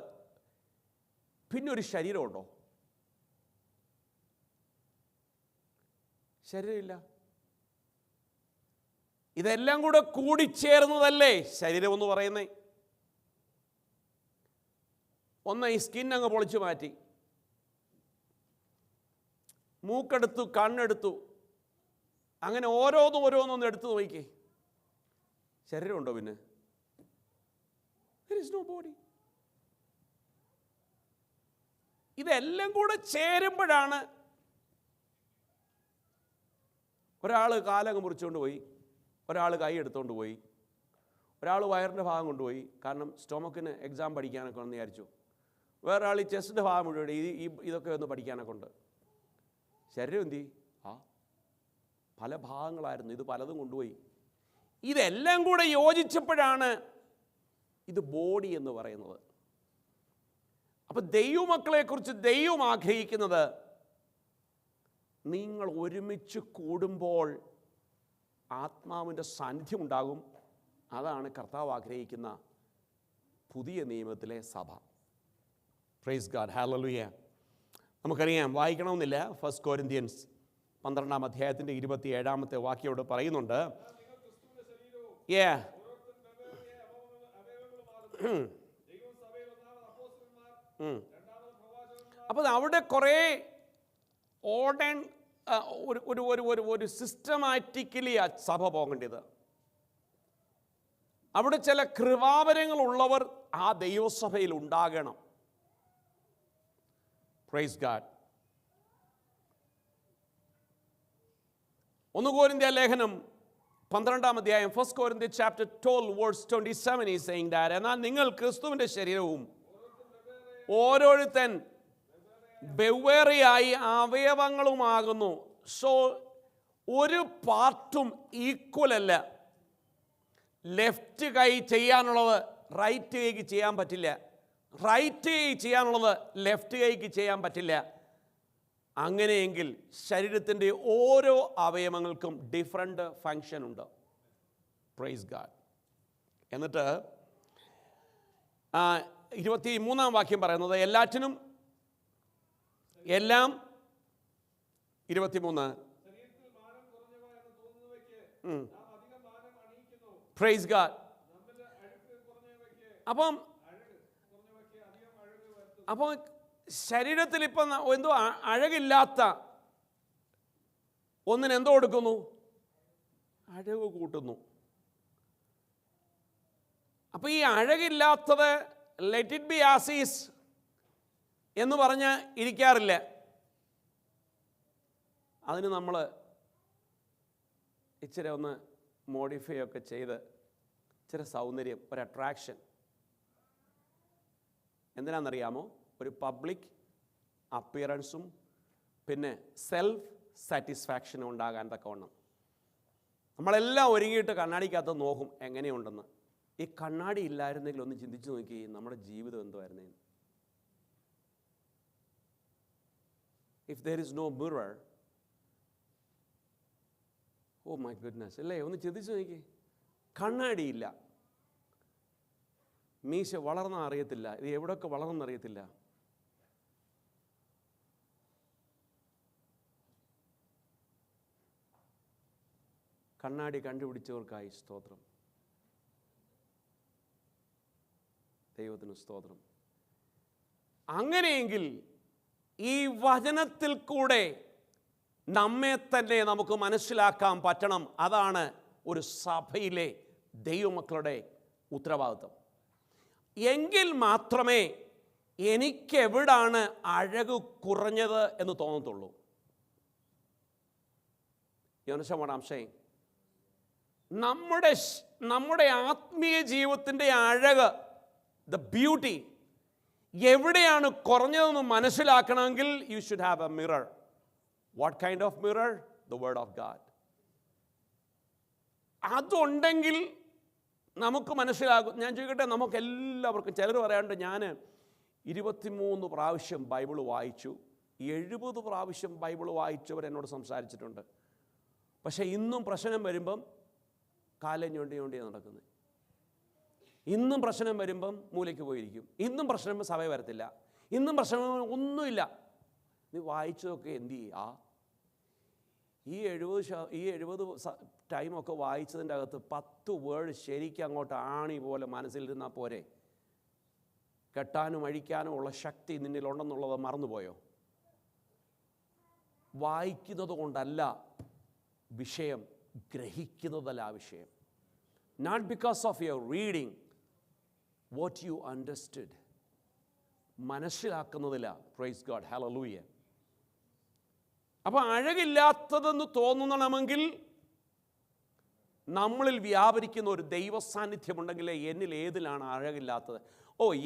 പിന്നെ ഒരു ശരീരമുണ്ടോ? ശരീരമില്ല. ഇതെല്ലാം കൂടെ കൂടിച്ചേർന്നതല്ലേ ശരീരം എന്ന് പറയുന്നേ. ഒന്ന് ഈ സ്കിൻ അങ്ങ് പൊളിച്ചു മാറ്റി, മൂക്കെടുത്തു, കണ്ണെടുത്തു, അങ്ങനെ ഓരോന്നൊന്ന് എടുത്തു നോക്കിക്കേ, ശരീരമുണ്ടോ? പിന്നെ there is no body. ഇതെല്ലാം കൂടെ ചേരുമ്പോഴാണ് ഒരാൾ കാലങ്ങ് മുറിച്ചുകൊണ്ട് പോയി, ഒരാൾ കൈ എടുത്തുകൊണ്ട് പോയി, ഒരാൾ വയറിൻ്റെ ഭാഗം കൊണ്ടുപോയി, കാരണം സ്റ്റൊമക്കിന് എക്സാം പഠിക്കാനൊക്കെ ഒന്ന് വിചാരിച്ചു. വേറെ ആൾ ഈ ചെസ്റ്റിൻ്റെ ഭാഗം മുഴുവൻ ഇതൊക്കെ ഒന്ന് പഠിക്കാനൊക്കെ ഉണ്ട്. ശരീരം എന്തി? പല ഭാഗങ്ങളായിരുന്നു, ഇത് പലതും കൊണ്ടുപോയി. ഇതെല്ലാം കൂടെ യോജിച്ചപ്പോഴാണ് ഇത് ബോഡി എന്ന് പറയുന്നത്. അപ്പം ദൈവമക്കളെക്കുറിച്ച് ദൈവം ആഗ്രഹിക്കുന്നത് നിങ്ങൾ ഒരുമിച്ച് കൂടുമ്പോൾ ആത്മാവിൻ്റെ സാന്നിധ്യം ഉണ്ടാകും. അതാണ് കർത്താവ് ആഗ്രഹിക്കുന്ന പുതിയ നിയമത്തിലെ സഭ. Praise God, hallelujah. നമുക്കറിയാം, വായിക്കണമെന്നില്ല. 1 കൊരിന്ത്യൻസ് 12-ാം അധ്യായത്തിൻ്റെ 27-ാമത്തെ വാക്യോട് പറയുന്നുണ്ട്. അപ്പോൾ അവിടെ കുറേ ഒരു സിസ്റ്റമാറ്റിക്കലി ആ സഭ പോകേണ്ടത്. അവിടെ ചില കൃപാവരങ്ങളുള്ളവർ ആ ദൈവസഭയിൽ ഉണ്ടാകണം. Praise God. 1 കൊരിന്ത്യ ലേഖനം 12-ാം അധ്യായം, 1 Corinthians chapter 12 verse 27 is saying that, എന്നാൽ നിങ്ങൾ ക്രിസ്തുവിൻ്റെ ശരീരവും ഓരോരുത്തൻ വെവ്വേറെയായി അവയവങ്ങളുമാകുന്നു. സോ ഒരു പാർട്ടും ഈക്വൽ അല്ല. ലെഫ്റ്റ് കൈ ചെയ്യാനുള്ളത് റൈറ്റ് കൈക്ക് ചെയ്യാൻ പറ്റില്ല, റൈറ്റ് കൈ ചെയ്യാനുള്ളത് ലെഫ്റ്റ് കൈക്ക് ചെയ്യാൻ പറ്റില്ല. അങ്ങനെയെങ്കിൽ ശരീരത്തിൻ്റെ ഓരോ അവയവങ്ങൾക്കും ഡിഫറെൻ്റ് ഫങ്ഷൻ ഉണ്ട്. Praise God. എന്നിട്ട് 23-ാം വാക്യം പറയുന്നത് എല്ലാറ്റിനും എല്ലാം 23 പ്രൈസ് ഗാഡ്. അപ്പം ശരീരത്തിൽ ഇപ്പം എന്തോ അഴകില്ലാത്ത ഒന്നിന് എന്തോ കൊടുക്കുന്നു? അഴക് കൂട്ടുന്നു. അപ്പം ഈ അഴകില്ലാത്തത് let it be as is എന്ന് പറഞ്ഞ് ഇരിക്കാറില്ല. അതിന് നമ്മൾ ഇച്ചിരി ഒന്ന് മോഡിഫൈ ഒക്കെ ചെയ്ത് ഇച്ചിരി സൗന്ദര്യം, ഒരു അട്രാക്ഷൻ. എന്തിനാണെന്നറിയാമോ? ഒരു പബ്ലിക് അപ്പിയറൻസും പിന്നെ സെൽഫ് സാറ്റിസ്ഫാക്ഷനും ഉണ്ടാകാൻ തക്കവണ്ണം നമ്മളെല്ലാം ഒരുങ്ങിയിട്ട് കണ്ണാടിക്കകത്ത് നോക്കും എങ്ങനെയുണ്ടെന്ന്. ഈ കണ്ണാടി ഇല്ലായിരുന്നെങ്കിൽ ഒന്ന് ചിന്തിച്ച് നോക്കി നമ്മുടെ ജീവിതം എന്തുമായിരുന്നേ. if there is no mirror, oh my goodness, അല്ലേ? ഒന്ന് ചിന്തിച്ച് നോക്കി. കണ്ണാടിയില്ല, മീശ വളർന്ന അറിയത്തില്ല, ഇത് എവിടെയൊക്കെ വളർന്നറിയത്തില്ല. കണ്ണാടി കണ്ടുപിടിച്ചവർക്കായി സ്തോത്രം, ദൈവത്തിന് സ്തോത്രം. അങ്ങനെയെങ്കിൽ ഈ വചനത്തിൽ കൂടെ നമ്മെ തന്നെ നമുക്ക് മനസ്സിലാക്കാൻ പറ്റണം. അതാണ് ഒരു സഭയിലെ ദൈവമക്കളുടെ ഉത്തരവാദിത്വം. എങ്കിൽ മാത്രമേ എനിക്കെവിടാണ് അഴക് കുറഞ്ഞത് എന്ന് തോന്നത്തുള്ളൂ. You understand what I'm saying? നമ്മുടെ ആത്മീയ ജീവിതത്തിൻ്റെ അഴക്, the beauty, എവിടെയാണ് കുറഞ്ഞതെന്ന് മനസ്സിലാക്കണമെങ്കിൽ you should have a mirror. What kind of mirror? The word of God. അതുണ്ടെങ്കിൽ നമുക്ക് മനസ്സിലാകും. ഞാൻ ചോദിക്കട്ടെ, നമുക്ക് എല്ലാവർക്കും, ചിലർ പറയാറുണ്ട് ഞാൻ 23 പ്രാവശ്യം ബൈബിൾ വായിച്ചു, 70 പ്രാവശ്യം ബൈബിൾ വായിച്ചവർ എന്നോട് സംസാരിച്ചിട്ടുണ്ട്. പക്ഷേ ഇന്നും പ്രശ്നം വരുമ്പം കാലം ഞൊണ്ടി നടക്കുന്നത്. ഇന്നും പ്രശ്നം വരുമ്പം മൂലയ്ക്ക് പോയിരിക്കും. ഇന്നും പ്രശ്നം സഭയിൽ വരത്തില്ല. ഇന്നും പ്രശ്നം ഒന്നുമില്ല. നീ വായിച്ചതൊക്കെ എന്ത് ചെയ്യുക? ഈ 70 ടൈമൊക്കെ വായിച്ചതിൻ്റെ അകത്ത് 10 വേർഡ് ശരിക്കും അങ്ങോട്ട് ആണി പോലെ മനസ്സിലിരുന്നാൽ പോരെ? കെട്ടാനും അഴിക്കാനും ഉള്ള ശക്തി നിന്നിലുണ്ടെന്നുള്ളത് മറന്നുപോയോ? വായിക്കുന്നത് കൊണ്ടല്ല വിഷയം, ഗ്രഹിക്കുന്നതല്ല വിഷയം. Not because of your reading, what you understood. മനസ്സിലാക്കുന്നതില്ല. Praise God, hallelujah. അപ്പോൾ അഴകില്ലാത്തതെന്ന് തോന്നണമെങ്കിൽ നമ്മളിൽ വ്യാപരിക്കുന്ന ഒരു ദൈവ സാന്നിധ്യമുണ്ടെങ്കിലേ എന്നിൽ ഏതിലാണ് അഴകില്ലാത്തത്.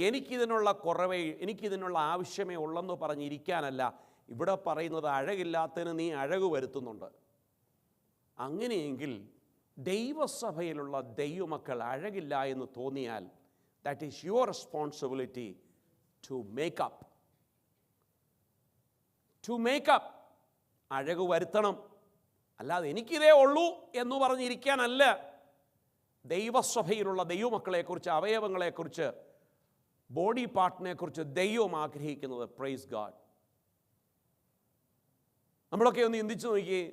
എനിക്കിതിനുള്ള കുറവേ, എനിക്കിതിനുള്ള ആവശ്യമേ ഉള്ളെന്ന് പറഞ്ഞിരിക്കാനല്ല ഇവിടെ പറയുന്നത്. അഴകില്ലാത്തതിന് നീ അഴക് വരുത്തുന്നുണ്ട്. അങ്ങനെയെങ്കിൽ ദൈവസഭയിലുള്ള ദൈവമക്കൾ അഴകില്ല എന്ന് തോന്നിയാൽ that is your responsibility to make up. അഴക് വരുത്തണം. അല്ലാതെ എനിക്കിതേ ഉള്ളൂ എന്ന് പറഞ്ഞിരിക്കാനല്ല. ദൈവസഭയിലുള്ള ദൈവമക്കളെക്കുറിച്ച്, അവയവങ്ങളെക്കുറിച്ച്, ബോഡി പാർട്ടിനെക്കുറിച്ച് ദൈവം ആഗ്രഹിക്കുന്നത്. Praise God. നമ്മളൊക്കെ ഒന്ന് ചിന്തിച്ച് നോക്കിയേ,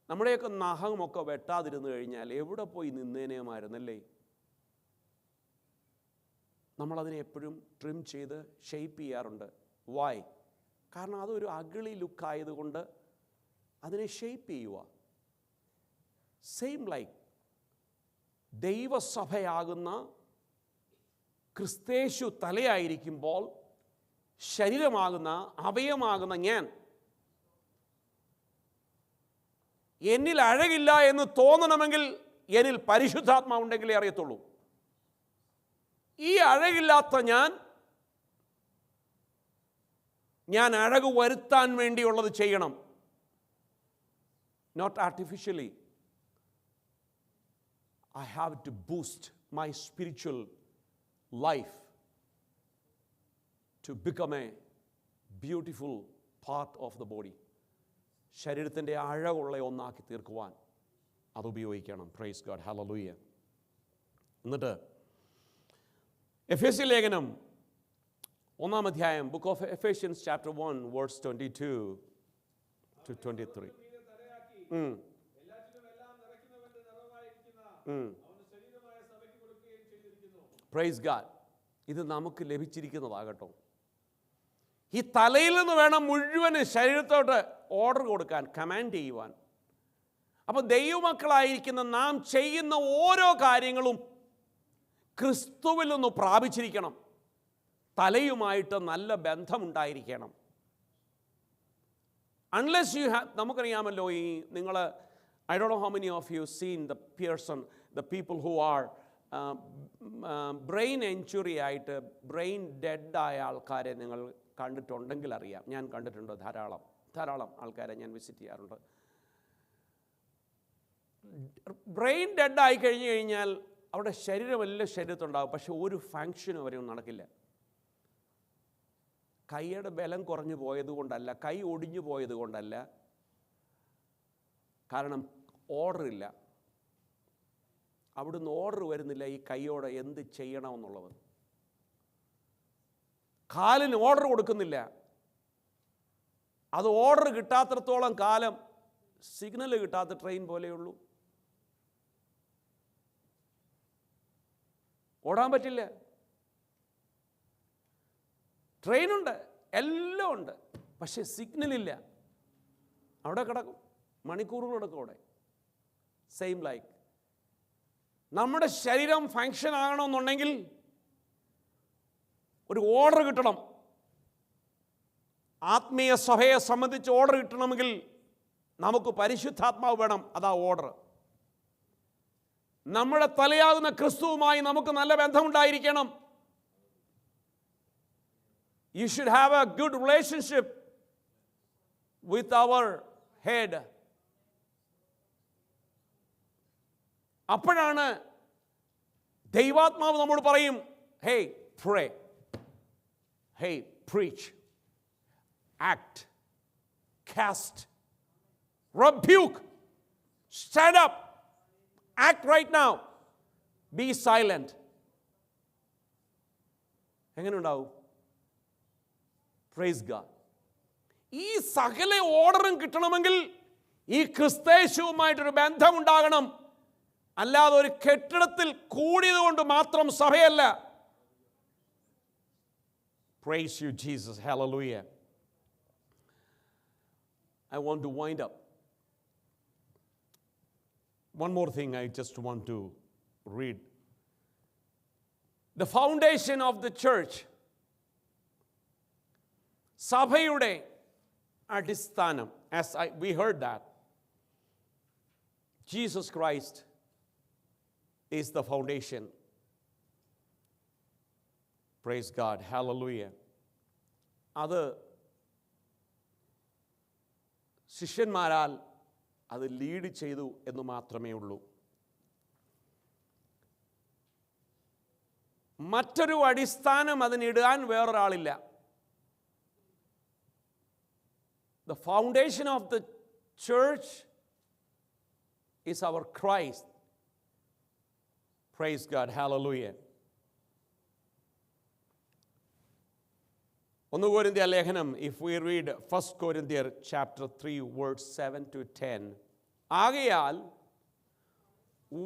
നമ്മുടെയൊക്കെ നഖമൊക്കെ വെട്ടാതിരുന്നു കഴിഞ്ഞാൽ എവിടെ പോയി നിന്നേനെയുമായിരുന്നല്ലേ? നമ്മളതിനെ എപ്പോഴും ട്രിം ചെയ്ത് ഷെയ്പ്പ് ചെയ്യാറുണ്ട്. വൈ? കാരണം അതൊരു അഗളി ലുക്കായതുകൊണ്ട് അതിനെ ഷെയ്പ്പ് ചെയ്യുക. സെയിം ലൈക്ക് ദൈവസഭയാകുന്ന ക്രിസ്തേശു തലയായിരിക്കുമ്പോൾ ശരീരമാകുന്ന, അവയവമാകുന്ന ഞാൻ, എന്നിൽ അഴകില്ല എന്ന് തോന്നണമെങ്കിൽ എന്നിൽ പരിശുദ്ധാത്മാവുണ്ടെങ്കിലേ അറിയത്തുള്ളൂ. ഈ അഴകില്ലാത്ത ഞാൻ അഴക് വരുത്താൻ വേണ്ടിയുള്ളത് ചെയ്യണം. Not artificially. I have to boost my spiritual life to become a beautiful part of the body. ശരീരത്തിൻ്റെ അഴകുള്ള ഒന്നാക്കി തീർക്കുവാൻ അത് ഉപയോഗിക്കണം. Praise God, hallelujah. എന്നിട്ട് എഫേസ്യ ലേഖനം 1-ാം അധ്യായം, book of Ephesians chapter 1 verse 22 to 23. Praise God. ഇത് നമുക്ക് ലഭിച്ചിരിക്കുന്നതാകട്ടോ. ഈ തലയിൽ നിന്ന് വേണം മുഴുവൻ ശരീരത്തോട്ട് ഓർഡർ കൊടുക്കാൻ, കമാൻഡ് ചെയ്യുവാൻ. അപ്പോൾ ദൈവമക്കളായിരിക്കുന്ന നാം ചെയ്യുന്ന ഓരോ കാര്യങ്ങളും ക്രിസ്തുവിൽ നിന്ന് പ്രാപിച്ചിരിക്കണം. തലയുമായിട്ട് നല്ല ബന്ധമുണ്ടായിരിക്കണം. അൺലെസ് യു ഹാവ്, നമുക്കറിയാമല്ലോ, ഈ നിങ്ങൾ, I don't know how many of you seen the people who are brain injury ആയിട്ട്, ബ്രെയിൻ ഡെഡായ ആൾക്കാരെ നിങ്ങൾ കണ്ടിട്ടുണ്ടെങ്കിൽ അറിയാം. ഞാൻ കണ്ടിട്ടുണ്ട് ധാരാളം ആൾക്കാരെ ഞാൻ വിസിറ്റ് ചെയ്യാറുണ്ട്. ബ്രെയിൻ ഡെഡായി കഴിഞ്ഞു കഴിഞ്ഞാൽ അവരുടെ ശരീരമെല്ലാം ശരീരത്തുണ്ടാകും, പക്ഷെ ഒരു ഫങ്ഷനും അവരൊന്നും നടക്കില്ല. കൈയുടെ ബലം കുറഞ്ഞു പോയത് കൊണ്ടല്ല, കൈ ഒടിഞ്ഞു പോയത് കൊണ്ടല്ല. കാരണം ഓർഡർ ഇല്ല. അവിടുന്ന് ഓർഡർ വരുന്നില്ല ഈ കൈയോടെ എന്ത് ചെയ്യണമെന്നുള്ളത്. കാലിന് ഓർഡർ കൊടുക്കുന്നില്ല. അത് ഓർഡർ കിട്ടാത്തിടത്തോളം കാലം സിഗ്നൽ കിട്ടാത്ത ട്രെയിൻ പോലെയുള്ളൂ. ഓടാൻ പറ്റില്ല. ട്രെയിനുണ്ട്, എല്ലാം ഉണ്ട്, പക്ഷെ സിഗ്നലില്ല. അവിടെ കിടക്കും, മണിക്കൂറുകൾ കിടക്കും അവിടെ. സെയിം ലൈക്ക് നമ്മുടെ ശരീരം ഫങ്ഷൻ ആകണമെന്നുണ്ടെങ്കിൽ ഒരു ഓർഡർ കിട്ടണം. ആത്മീയ സഭയെ സംബന്ധിച്ച് ഓർഡർ കിട്ടണമെങ്കിൽ നമുക്ക് പരിശുദ്ധാത്മാവ് വേണം. അതാ ഓർഡർ. നമ്മുടെ തലയാകുന്ന ക്രിസ്തുവുമായി നമുക്ക് നല്ല ബന്ധമുണ്ടായിരിക്കണം. You should have a good relationship with our head. അപ്പോഴാണ് ദൈവാത്മാവ് നമ്മോട് പറയും, hey, pray, hey, preach, act, cast, rebuke, stand up, act right now, be silent. എങ്ങനെ ഉണ്ടാവും? Praise God. ഈ സകല ഓർഡറും കിട്ടണമെങ്കിൽ ഈ ക്രിസ്തേശുവുമായിട്ടൊരു ബന്ധമുണ്ടാകണം. അല്ലാതെ ഒരു കെട്ടിടത്തിൽ കൂടിയത് കൊണ്ട് മാത്രം സഭയല്ല. Praise you, Jesus. Hallelujah. I want to wind up. One more thing I just want to read. The foundation of the church. സഭയുടെ അടിസ്ഥാനം, we heard that Jesus Christ is the foundation. Praise God. Hallelujah. അത് ശിഷ്യന്മാരാൽ അത് lead ചെയ്തു എന്ന് മാത്രമേ ഉള്ളൂ. മറ്റൊരു അടിസ്ഥാനം അതിനിടാൻ വേറൊരാളില്ല. The foundation of the church is our Christ. Praise God. Hallelujah. 1 Corinthians ലേഖനം, if we read 1 Corinthians chapter 3 verse 7 to 10, ആകയാൽ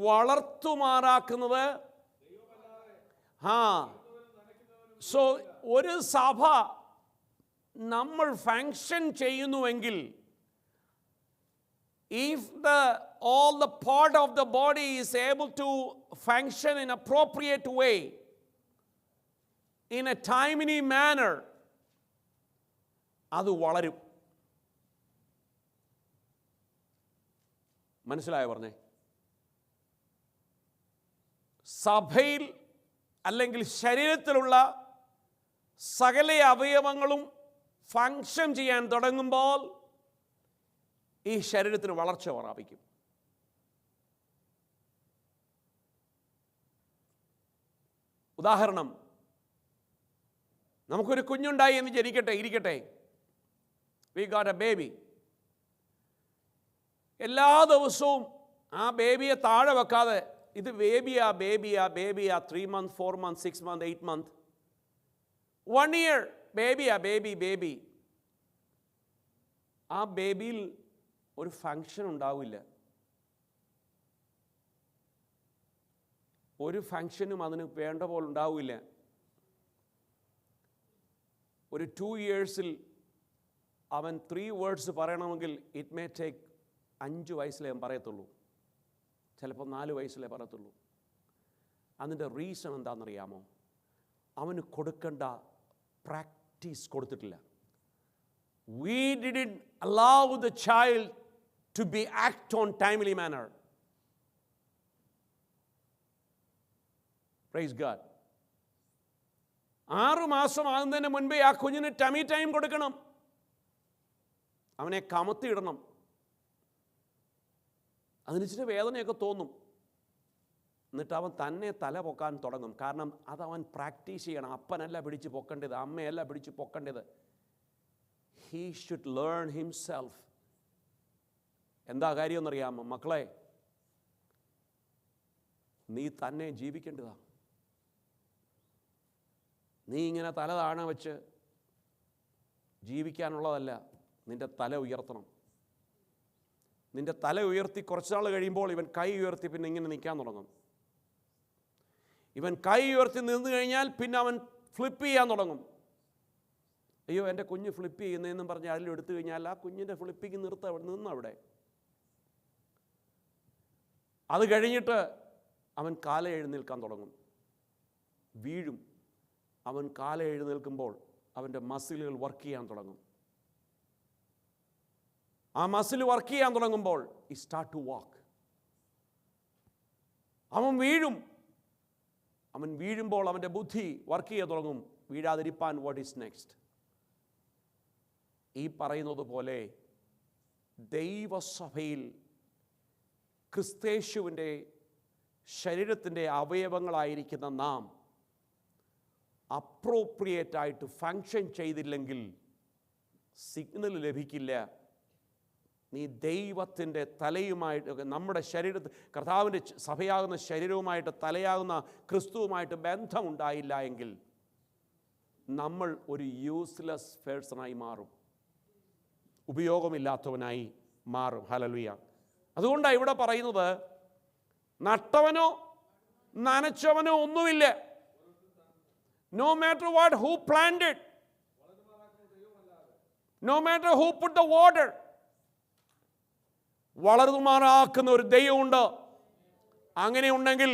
വളർത്തുമാറാക്കുന്നത് സോ ഒരു സഭ നമ്മൾ ഫങ്ഷൻ ചെയ്യുന്നുവെങ്കിൽ, if all the part of the body is able to function in appropriate way, in a timely manner, അത് വളരും. മനസ്സിലായോ പറഞ്ഞേ? സഭയിൽ അല്ലെങ്കിൽ ശരീരത്തിലുള്ള സകല അവയവങ്ങളും ഫങ്ഷൻ ചെയ്യാൻ തുടങ്ങുമ്പോൾ ഈ ശരീരത്തിന് വളർച്ച പ്രാപിക്കും. ഉദാഹരണം, നമുക്കൊരു കുഞ്ഞുണ്ടായി എന്ന് ഇരിക്കട്ടെ, we got a baby. എല്ലാ ദിവസവും ആ ബേബിയെ താഴെ വെക്കാതെ, ഇത് ബേബിയാ 3 months, 4 months, 6 months, 8 months, 1 year, baby, ആ ബേബിയിൽ ഒരു ഫങ്ഷൻ ഉണ്ടാവില്ല. ഒരു ഫങ്ഷനും അതിന് വേണ്ട പോലെ ഉണ്ടാവില്ല. ഒരു 2 yearsൽ അവൻ 3 words പറയണമെങ്കിൽ ഇറ്റ് മേ ടേക്ക് 5 വയസ്സിലേ അവൻ പറയത്തുള്ളൂ, ചിലപ്പോൾ 4 വയസ്സിലേ പറയത്തുള്ളൂ. അതിൻ്റെ റീസൺ എന്താണെന്നറിയാമോ? അവന് കൊടുക്കേണ്ട പ്രാക്ടീസ് കൊടുത്തിട്ടില്ല. We didn't allow the child to be act on timely manner. Praise God. 6 മാസം ആകുന്നതിന് മുൻപേ ആ കുഞ്ഞിന് ടമി ടൈം കൊടുക്കണം. അവനെ കമത്തിയിടണം. അതിനിച്ചിട്ട് വേദനയൊക്കെ തോന്നും. എന്നിട്ട് അവൻ തന്നെ തല പൊക്കാൻ തുടങ്ങും. കാരണം അതവൻ പ്രാക്ടീസ് ചെയ്യണം. അപ്പനല്ല പിടിച്ച് പൊക്കേണ്ടത്, അമ്മയല്ല പിടിച്ച് പൊക്കേണ്ടത്. He should learn himself. എന്താ കാര്യമെന്നറിയാമോ മക്കളെ? നീ തന്നെ ജീവിക്കേണ്ടതാണ്. നീ ഇങ്ങനെ തല താഴെ വെച്ച് ജീവിക്കാനുള്ളതല്ല. നിൻ്റെ തല ഉയർത്തണം. നിൻ്റെ തല ഉയർത്തി കുറച്ച് നാൾ കഴിയുമ്പോൾ ഇവൻ കൈ ഉയർത്തി പിന്നെ ഇങ്ങനെ നിൽക്കാൻ തുടങ്ങും. ഇവൻ കൈ ഉയർത്തി നിന്ന് കഴിഞ്ഞാൽ പിന്നെ അവൻ ഫ്ലിപ്പ് ചെയ്യാൻ തുടങ്ങും. അയ്യോ എൻ്റെ കുഞ്ഞ് ഫ്ലിപ്പ് ചെയ്യുന്നതെന്നും പറഞ്ഞ് അതിലും എടുത്തു കഴിഞ്ഞാൽ ആ കുഞ്ഞിൻ്റെ ഫ്ലിപ്പിങ് നിന്നവിടെ. അത് കഴിഞ്ഞിട്ട് അവൻ കാല എഴുന്നേൽക്കാൻ തുടങ്ങും. വീഴും. അവൻ കാല എഴുന്നേൽക്കുമ്പോൾ അവൻ്റെ മസിലുകൾ വർക്ക് ചെയ്യാൻ തുടങ്ങും. ആ മസിൽ വർക്ക് ചെയ്യാൻ തുടങ്ങുമ്പോൾ he start to walk. അവൻ വീഴും. അവൻ വീഴുമ്പോൾ അവൻ്റെ ബുദ്ധി വർക്ക് ചെയ്യാൻ തുടങ്ങും. വീഴാതിരിപ്പാൻ വാട്ട് ഈസ് നെക്സ്റ്റ്. ഈ പറയുന്നത് പോലെ ദൈവസഭയിൽ ക്രിസ്തേശുവിൻ്റെ ശരീരത്തിൻ്റെ അവയവങ്ങളായിരിക്കുന്ന നാം അപ്രോപ്രിയേറ്റായിട്ട് ഫങ്ഷൻ ചെയ്തില്ലെങ്കിൽ സിഗ്നൽ ലഭിക്കില്ല. നീ ദൈവത്തിൻ്റെ തലയുമായിട്ട്, നമ്മുടെ ശരീരത്തിൽ കർത്താവിൻ്റെ സഭയാകുന്ന ശരീരവുമായിട്ട് തലയാകുന്ന ക്രിസ്തുവുമായിട്ട് ബന്ധമുണ്ടായില്ല എങ്കിൽ നമ്മൾ ഒരു യൂസ്ലെസ് പേഴ്സണായി മാറും, ഉപയോഗമില്ലാത്തവനായി മാറും. ഹല്ലേലൂയ. അതുകൊണ്ടാണ് ഇവിടെ പറയുന്നത്, നട്ടവനോ നനച്ചവനോ ഒന്നുമില്ല. No matter what, who planted, no matter who put the water, വളർന്നുമാറാക്കുന്ന ഒരു ദൈവമുണ്ട്. അങ്ങനെ ഉണ്ടെങ്കിൽ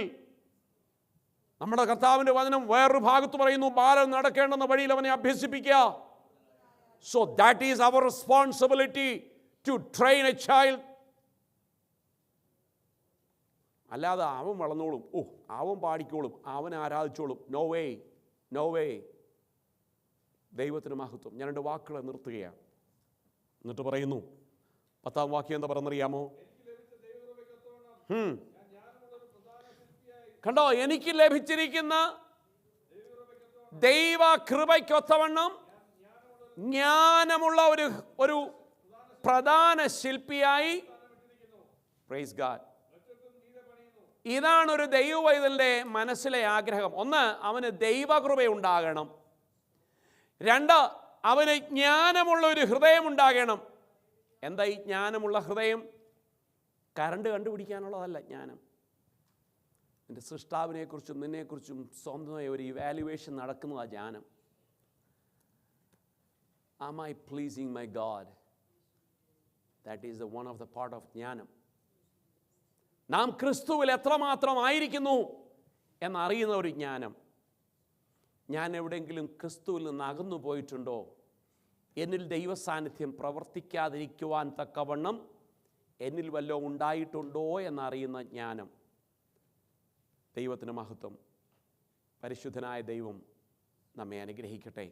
നമ്മുടെ കർത്താവിൻ്റെ വചനം വേറൊരു ഭാഗത്ത് പറയുന്നു, ബാലൻ നടക്കേണ്ടെന്ന വഴിയിൽ അവനെ അഭ്യസിപ്പിക്കുക. So that is our responsibility to train a child. അല്ലാതെ അവൻ വളർന്നോളും, അവൻ പാടിക്കോളും, അവൻ ആരാധിച്ചോളും. No way, no way. ദൈവത്തിന് മഹത്വം. ഞാൻ എൻ്റെ വാക്കുകളെ നിർത്തുകയാണ്. എന്നിട്ട് പറയുന്നു, 10-ാം വാക്യം എന്താ പറയുന്നറിയാമോ? കണ്ടോ, എനിക്ക് ലഭിച്ചിരിക്കുന്ന ദൈവ കൃപയ്ക്കൊത്തവണ്ണം ജ്ഞാനമുള്ള ഒരു പ്രധാന ശില്പിയായി. Praise God. ഇതാണ് ഒരു ദൈവവൈതലിൻ്റെ മനസ്സിലെ ആഗ്രഹം. ഒന്ന്, അവന് ദൈവകൃപയുണ്ടാകണം. 2, അവന് ജ്ഞാനമുള്ള ഒരു ഹൃദയമുണ്ടാകണം. എന്താ ഈ ജ്ഞാനമുള്ള ഹൃദയം? കറണ്ട് കണ്ടുപിടിക്കാനുള്ളതല്ല ജ്ഞാനം. നിൻ്റെ സൃഷ്ടാവിനെക്കുറിച്ചും നിന്നെക്കുറിച്ചും സ്വന്തമായി ഒരു ഇവാലുവേഷൻ നടക്കുന്നതാണ് ജ്ഞാനം. Am I pleasing my God? That is the one of the part of ജ്ഞാനം. നാം ക്രിസ്തുവിൽ എത്രമാത്രം ആയിരിക്കുന്നു എന്നറിയുന്ന ഒരു ജ്ഞാനം. ഞാൻ എവിടെയെങ്കിലും ക്രിസ്തുവിൽ നിന്ന് അകന്നു പോയിട്ടുണ്ടോ? എന്നിൽ ദൈവസാന്നിധ്യം പ്രവർത്തിക്കാതിരിക്കുവാൻ തക്കവണ്ണം എന്നിൽ വല്ലതും ഉണ്ടായിട്ടുണ്ടോ എന്നറിയുന്ന ജ്ഞാനം. ദൈവത്തിന് മഹത്വം. പരിശുദ്ധനായ ദൈവം നമ്മെ അനുഗ്രഹിക്കട്ടെ.